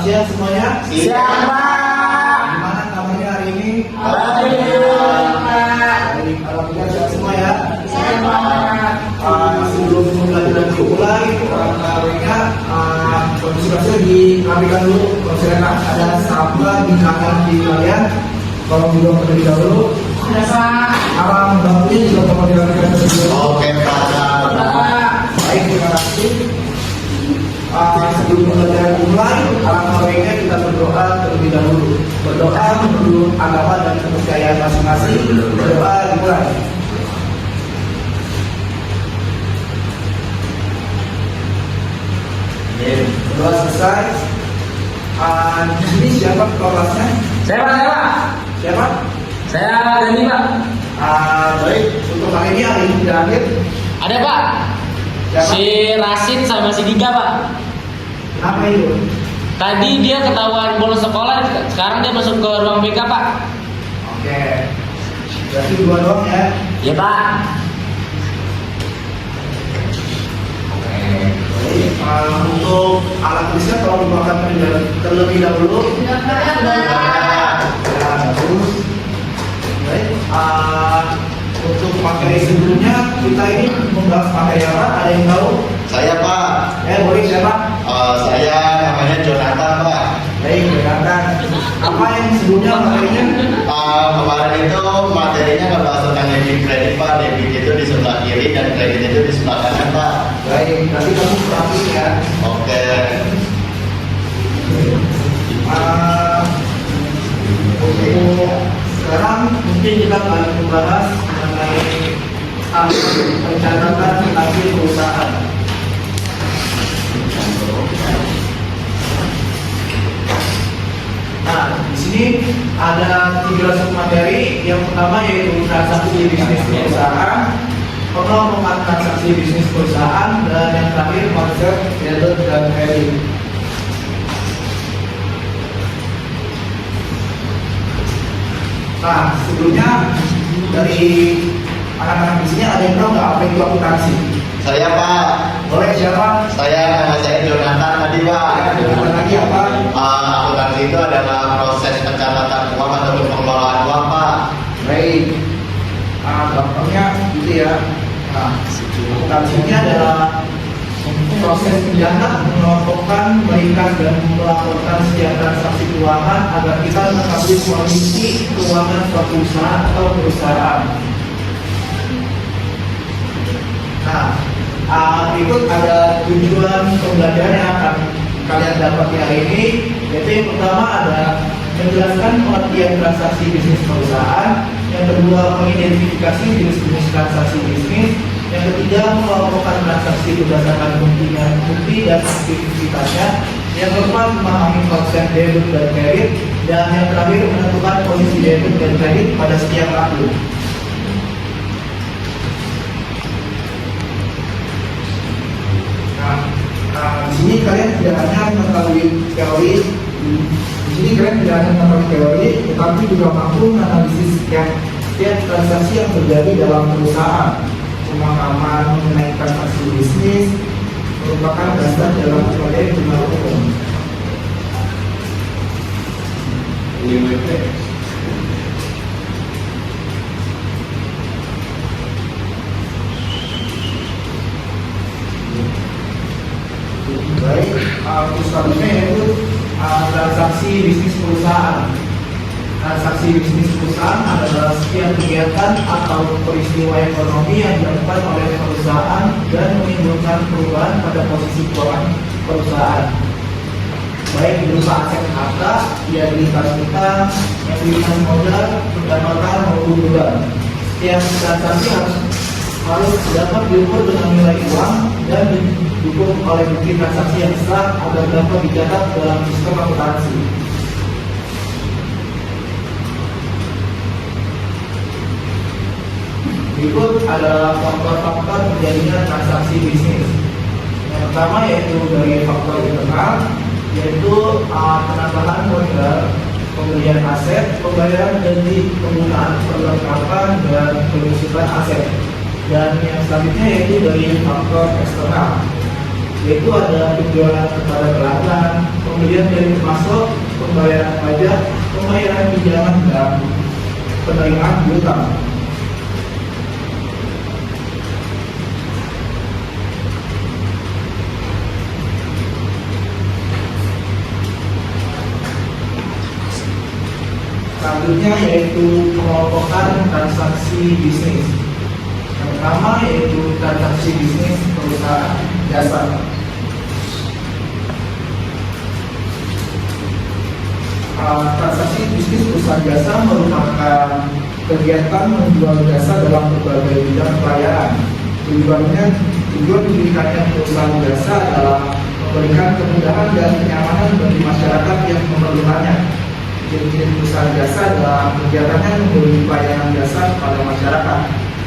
siang semuanya? Siang, Pak. Gimana kabarnya hari ini? Baik. Alhamdulillah sehat semua ya. Siang, Pak. Sebelum pembelajaran dimulai, mereka konsultasi dirapikan dulu. Konsultasi ada sampah di kanan di kalian. Kalau belum terlebih dahulu, Sudah, Pak. arang bangkunya juga tolong dirapikan terlebih dahulu. Oke, Pak. Sudah, Pak. Baik, terima kasih. Sebelum pembelajaran dimulai, alangkah baiknya kita berdoa terlebih dahulu. Berdoa menurut agama dan kepercayaan masing-masing. Berdoa dimulai. Berdoa selesai. Di sini siapa kelasnya? Saya, Pak. Siapa? Saya Dani, Pak. Baik, untuk hari ini tidak hadir. Ada, Pak. Siapa? Si Rasid sama si Diga, Pak. Kenapa itu? Tadi dia ketahuan bolos sekolah, sekarang dia masuk ke ruang BK, Pak. Oke. Berarti dua doang ya. Iya, Pak. Baik, untuk alat tulisnya kalau dimakan terlebih dahulu. Sudah, Pak. Ya, bagus. Baik, untuk materi sebelumnya kita ini membahas materi apa? Ada yang tahu? Saya, Pak. Boleh siapa? Saya namanya Jonathan, Pak. Baik, Jonathan. Apa yang sebelumnya materinya? Kemarin itu materinya ngebahas tentang debit kredit, Pak. Debit itu di sebelah kiri dan kredit itu di sebelah kanan, Pak. Baik, nanti kamu perhatiin ya. Oke. Untuk sekarang mungkin kita akan membahas mengenai pencatatan hasil perusahaan. Nah, di sini ada 3 materi. Yang pertama yaitu transaksi bisnis perusahaan, pengelompokan transaksi bisnis perusahaan, dan yang terakhir konsep debit dan kredit. Nah, sebelumnya dari anak-anak di sini ada yang tahu nggak apa itu akuntansi? Saya, Pak. Boleh siapa? Nama saya Jonathan tadi, Pak. Ada lagi apa? Akuntansi itu adalah proses pencatatan uang ataupun pengelolaan uang, Pak. Baik. Gampangnya gitu ya. Nah, akuntansi ini adalah proses mencatat, mengelompokkan, meringkas dan melaporkan setiap transaksi keuangan agar kita mengetahui kondisi keuangan suatu usaha atau perusahaan. Nah, berikut ada tujuan pembelajaran yang akan kalian dapat di hari ini. Yaitu yang pertama ada menjelaskan pengertian transaksi bisnis perusahaan. Yang kedua, mengidentifikasi jenis-jenis transaksi bisnis. Yang ketiga, melakukan transaksi berdasarkan bukti dan aktivitasnya. Yang keempat, memahami konsep debit dan kredit. Dan yang terakhir, menentukan posisi debit dan kredit pada setiap akun. Di sini kalian tidak hanya mengetahui teori, tetapi juga mampu menganalisis setiap transaksi yang terjadi dalam perusahaan. Pemahaman mengenai transaksi bisnis merupakan dasar dalam materi benar umum. Baik, selanjutnya yaitu transaksi bisnis perusahaan. Transaksi bisnis perusahaan adalah setiap kegiatan atau peristiwa ekonomi yang dilakukan oleh perusahaan dan menimbulkan perubahan pada posisi keuangan perusahaan, baik berupa aset harta, liabilitas utang, ekuitas modal, pendapatan maupun beban. Setiap transaksi harus dapat diukur dengan nilai uang dan didukung oleh bukti transaksi yang sah agar dapat dicatat dalam sistem akuntansi. Berikut adalah faktor-faktor terjadinya transaksi bisnis. Yang pertama yaitu dari faktor internal, yaitu penambahan modal, pembelian aset, pembayaran gaji, penggunaan perlengkapan, dan penyusutan aset. Dan yang selanjutnya yaitu dari faktor eksternal, yaitu ada penjualan kepada pelanggan, kemudian dari masuk, pembayaran pajak, pembayaran pinjaman dan penerimaan piutang. Selanjutnya yaitu pengelompokan transaksi bisnis. Yang pertama yaitu transaksi bisnis perusahaan jasa. Transaksi bisnis perusahaan jasa merupakan kegiatan menjual jasa dalam berbagai bidang pelayanan. Tujuan didirikannya perusahaan jasa adalah memberikan kemudahan dan kenyamanan bagi masyarakat yang memerlukannya. Ciri-ciri perusahaan jasa adalah kegiatannya memberi pelayanan jasa kepada masyarakat.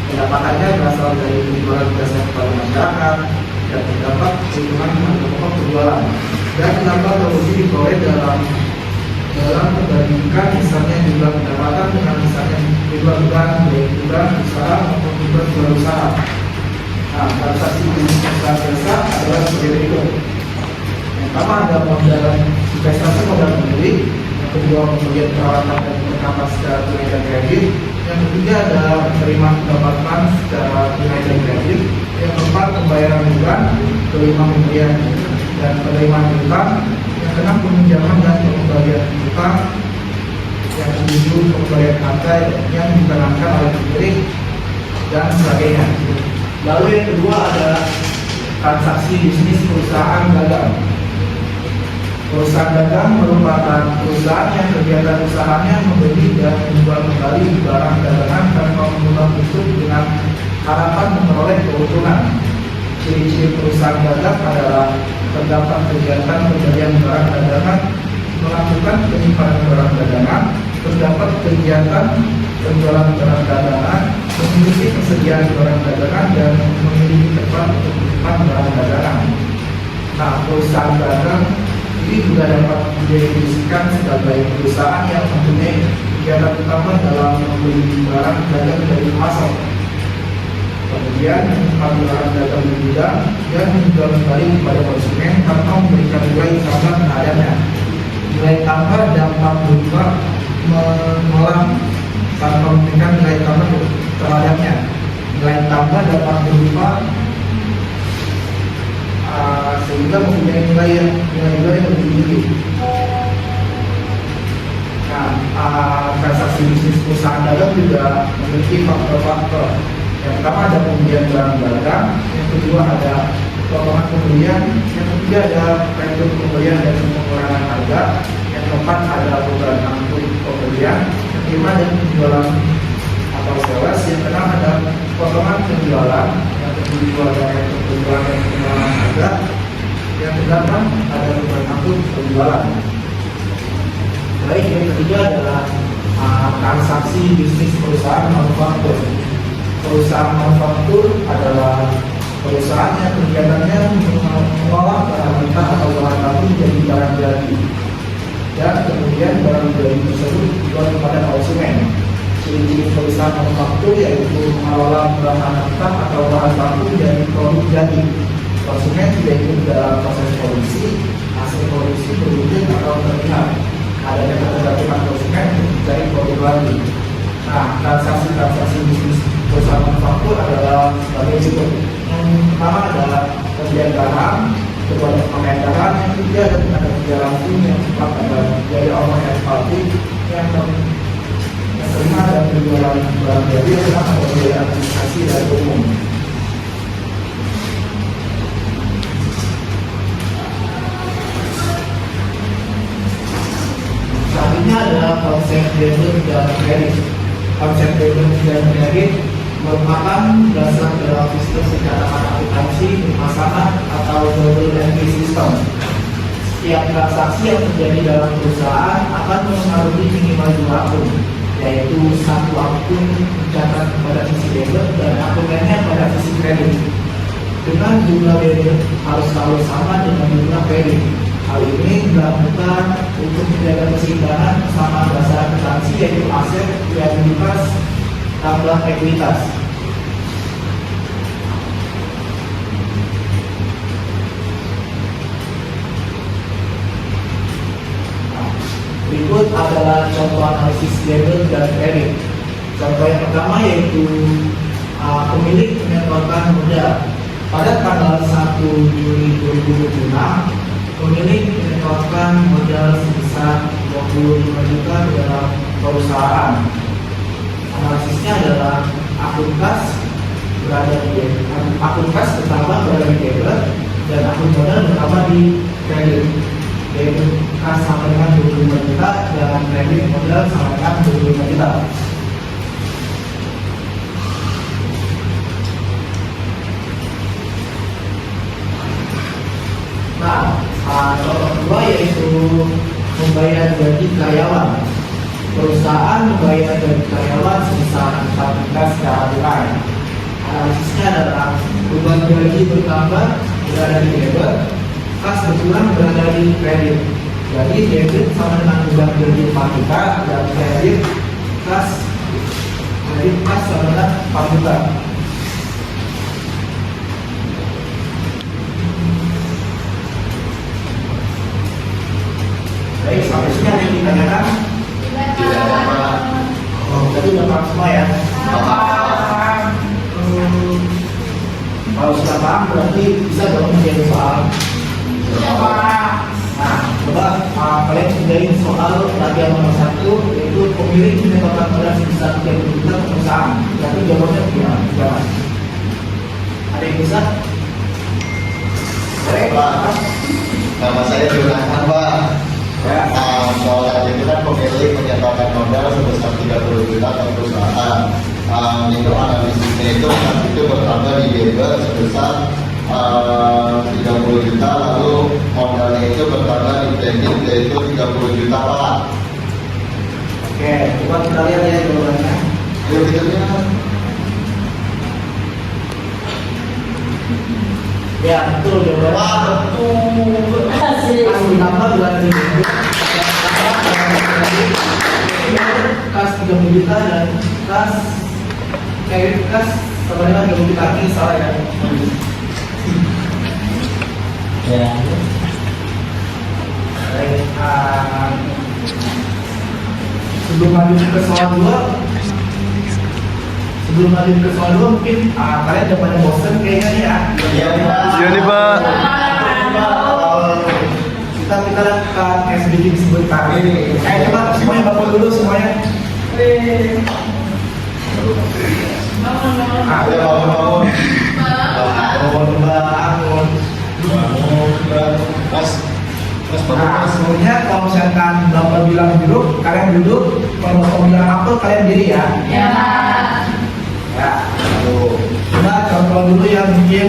Pendapatannya berasal dari penjualan jasa kepada masyarakat dan terdapat keuntungan pada pokok penjualan dan menambah produksi diperoleh dalam perbandingkan misalnya jumlah pendapatan dengan misalnya jumlah bulan, baik bulan usaha maupun jumlah jual usaha. Nah, transaksi bisnis perusahaan jasa adalah sebagai berikut. Yang pertama ada modal investasi modal pembeli, yang kedua pembelian peralatan dan perlengkapan secara tunai dan kredit, yang ketiga adalah menerima pendapatan secara tunai dan kredit, yang keempat pembayaran bulan, kelima pembelian dan penerimaan utang, yang keenam peminjaman dan pengembalian utang, yang ketujuh pembelian harta yang ditanamkan oleh pemilik dan sebagainya. Lalu yang kedua ada transaksi bisnis perusahaan dagang. Perusahaan dagang merupakan perusahaan yang kegiatan usahanya membeli dan menjual kembali barang dagangan tanpa mengubah bentuk dengan harapan memperoleh keuntungan. Ciri-ciri perusahaan dagang adalah terdapat kegiatan pembelian barang dagangan, melakukan penyimpanan barang dagangan, terdapat kegiatan penjualan barang dagangan, memiliki persediaan barang dagangan dan memiliki tempat untuk menyimpan barang dagangan. Nah, perusahaan dagang ini juga dapat didefinisikan sebagai perusahaan yang mempunyai kegiatan utama dalam membeli barang dagang dari pasar, kemudian menyimpan barang dagang di gudang dan menjual kembali kepada konsumen tanpa memberikan nilai tambah terhadapnya. Nilai tambah dapat berupa mengolah tanpa memberikan nilai tambah terhadapnya. Nilai tambah dapat berupa sehingga mempunyai nilai yang lebih tinggi. Nah, transaksi bisnis perusahaan dagang juga memiliki faktor-faktor. Yang pertama ada pembelian barang dagang, yang kedua ada potongan pembelian, yang ketiga ada pensiun pembelian dan pengurangan harga, yang keempat ada program angkut pembelian, yang kelima ada penjualan atau sales, yang keenam ada potongan penjualan, yang ketujuh ada penjualan dan pengurangan harga, yang kedelapan ada program angkut penjualan. Baik, yang ketiga adalah transaksi bisnis perusahaan manufaktur. Perusahaan manufaktur adalah perusahaan yang kegiatannya mengolah barang mentah atau bahan baku menjadi barang jadi, dan kemudian barang jadi tersebut dijual kepada konsumen. Ciri-ciri perusahaan manufaktur yaitu mengelola bahan mentah atau bahan baku menjadi produk jadi. Konsumen tidak ikut dalam proses produksi, hasil produksi berwujud atau terlihat. Adanya ketergantungan konsumen untuk mencari produk lagi. Nah, transaksi bisnis perusahaan manufaktur adalah sebagai berikut. Yang pertama adalah pembelian barang, kedua ada pemakaian barang, yang ketiga ada tenaga kerja langsung, yang keempat ada biaya ongkos pabrik, yang kelima ada penjualan barang jadi, yang keenam ada biaya administrasi dan umum. Selanjutnya adalah konsep debit dan kredit. Konsep debit dan kredit merupakan dasar dalam sistem pencatatan akuntansi pemasangan atau double entry system. Setiap transaksi yang terjadi dalam perusahaan akan mempengaruhi minimal dua akun, yaitu satu akun mencatat pada sisi debit dan akun lainnya pada sisi kredit. Dengan jumlah debit harus selalu sama dengan jumlah kredit. Hal ini dilakukan untuk menjaga keseimbangan sama dasar akuntansi, yaitu aset, liabilitas, tambah ekuitas. contoh analisis debit dan kredit. Contoh yang pertama yaitu pemilik menyetorkan modal. Pada tanggal 1 Juli 2026, pemilik menyetorkan modal sebesar 25 juta ke dalam perusahaan. Analisisnya adalah akun kas pertama berada di debit dan akun modal pertama di kredit. Yaitu kas sama dengan 25 juta dan kredit modal sama dengan 25 juta. Nah, contoh kedua yaitu membayar gaji karyawan. Perusahaan membayar gaji karyawan sebesar 4 juta secara tunai. Analisisnya adalah beban gaji bertambah berada di debit, kas berkurang berada di kredit. Jadi debit sama dengan beban gaji 4 juta dan kredit kas sama dengan 4 juta. Baik, sampai sini ada yang ditanyakan? Tidak apa. Jadi udah paham semua ya? Kalau sudah paham berarti bisa dong menjadi soal. Nah, coba kalian sudahin soal bagian nomor 1 yaitu pemilik menyetorkan modal sebesar 30 juta ke perusahaan. Berarti jawabannya gimana? Jawab. Ada yang bisa? Pak, nama saya Jonathan, Pak. Soal itu kan pemilik menyetorkan modal sebesar 30 juta ke perusahaan. Itu analisisnya itu saat itu bertambah di debit sebesar 30 juta, lalu modalnya itu bertambah di kredit yaitu 30 juta, Pak. Oke, coba kita lihat ya jawabannya. Ayo kita lihat. Ya, betul jawabannya. Wah, betul. Kas ditambah bulan ini. Kas 30 juta dan kas kredit kas sama dengan 30 juta. Ini salah ya. Ya. Baik, sebelum lanjut ke soal 2 mungkin kalian udah pada bosan kayaknya ya. Iya, Pak. Iya nih, Pak. Kita lakukan kayak sedikit sebentar. Coba semuanya bangun dulu semuanya. Ayo bangun. Mas, Nah, semuanya kalau misalkan Bapak bilang duduk, kalian duduk. Kalau Bapak bilang apel, kalian diri ya. Ya. Ya. Coba contoh dulu yang mungkin.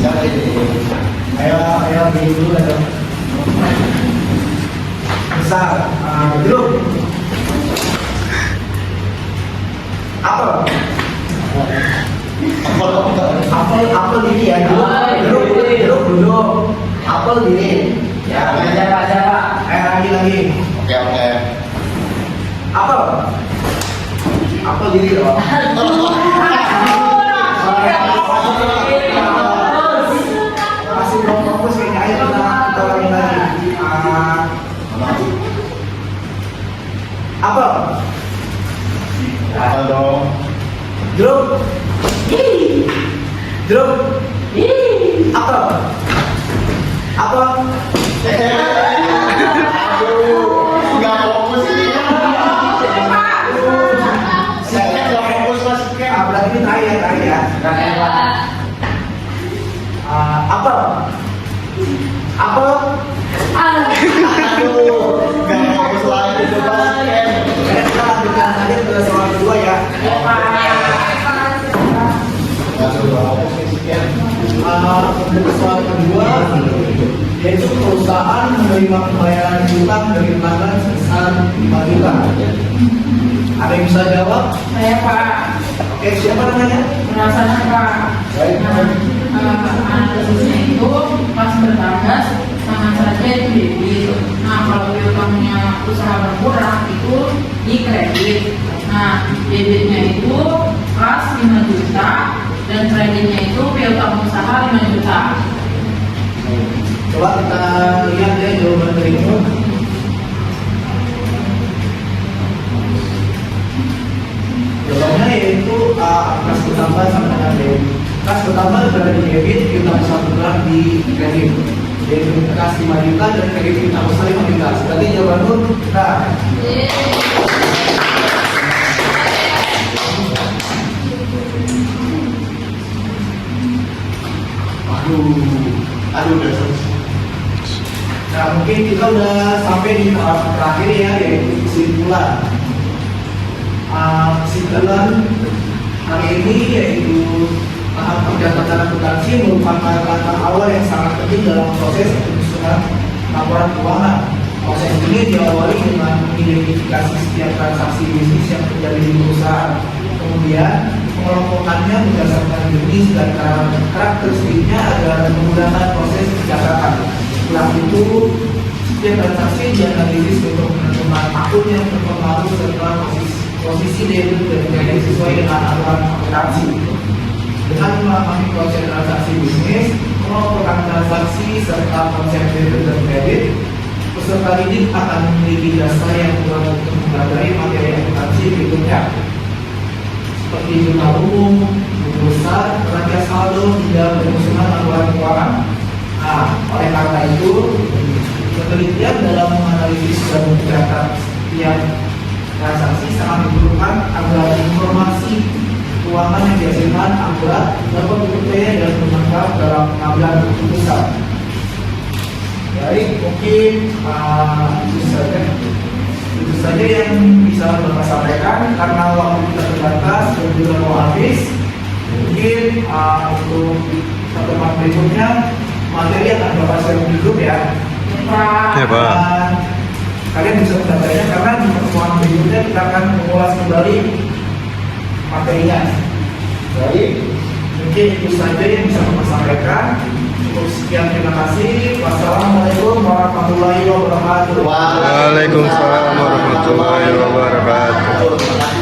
siapa ini? Ayo diri dulu aja. Misal, duduk. Apel. Apel diri ya. Duduk. Apel diri. Ya. Lagi. Oke. Apel. Apel diri loh. Masih belum fokus kayaknya. Ayo kita ulangi lagi. Apel. Apa dong? Jeruk. Apel. Nggak fokus ini. Saya nggak fokus, Mas. Berarti ini terakhir ya. Apel. Nggak fokus lagi tuh, Mas. Kita lanjutkan saja ke soal kedua ya. Untuk soal kedua, yaitu perusahaan menerima pembayaran utang dari pelanggan sebesar 5 juta. Ada yang bisa jawab? Saya Pak. Oke, siapa namanya? Rasanya Pak. Baik. Analisisnya itu pas bertambah sama saja itu debit. Nah kalau piutangnya usaha berkurang itu di kredit. Nah debitnya itu kas 5 juta dan kreditnya itu piutang usaha 5 juta. Coba kita lihat ya jawaban dari itu. Kas pertama adalah di debit, piutang usaha bergerak di kredit. Debit kas 5 juta dan kredit piutang usaha 5 juta. Berarti jawaban Nur, nah. Aduh udah selesai. Nah, mungkin kita udah sampai di tahap terakhir ya, yaitu kesimpulan. Kesimpulan hari ini yaitu tahap pencatatan akuntansi merupakan langkah awal yang sangat penting dalam proses penyusunan laporan keuangan. Proses ini diawali dengan mengidentifikasi setiap transaksi bisnis yang terjadi di perusahaan. Kemudian pengelompokannya berdasarkan jenis dan karakteristiknya agar memudahkan proses pencatatan. Setelah itu, setiap transaksi dianalisis untuk menentukan akun yang terpengaruh serta posisi debit dan kredit sesuai dengan aturan akuntansi. Dengan memahami konsep transaksi bisnis, pengelompokan transaksi serta konsep debit dan kredit, peserta didik akan memiliki dasar yang kuat untuk mempelajari materi akuntansi berikutnya, seperti jurnal umum, buku besar, raja saldo, hingga penyusunan laporan keuangan. Nah, oleh karena itu, ketelitian dalam menganalisis dan mencatat setiap transaksi sangat diperlukan agar informasi keuangan yang dihasilkan akurat, dapat dipercaya dan bermanfaat dalam pengambilan keputusan. Baik, mungkin itu saja yang bisa Bapak sampaikan karena waktu kita terbatas dan juga mau habis. Mungkin untuk pertemuan berikutnya materi akan Bapak share di grup ya. Ya, Pak. Dan kalian bisa membacanya karena di pertemuan berikutnya kita akan mengulas kembali materinya. Baik, mungkin itu saja yang bisa Bapak sampaikan. Cukup sekian, terima kasih. Wassalamualaikum warahmatullahi wabarakatuh. Waalaikumsalam warahmatullahi wabarakatuh. Terima kasih.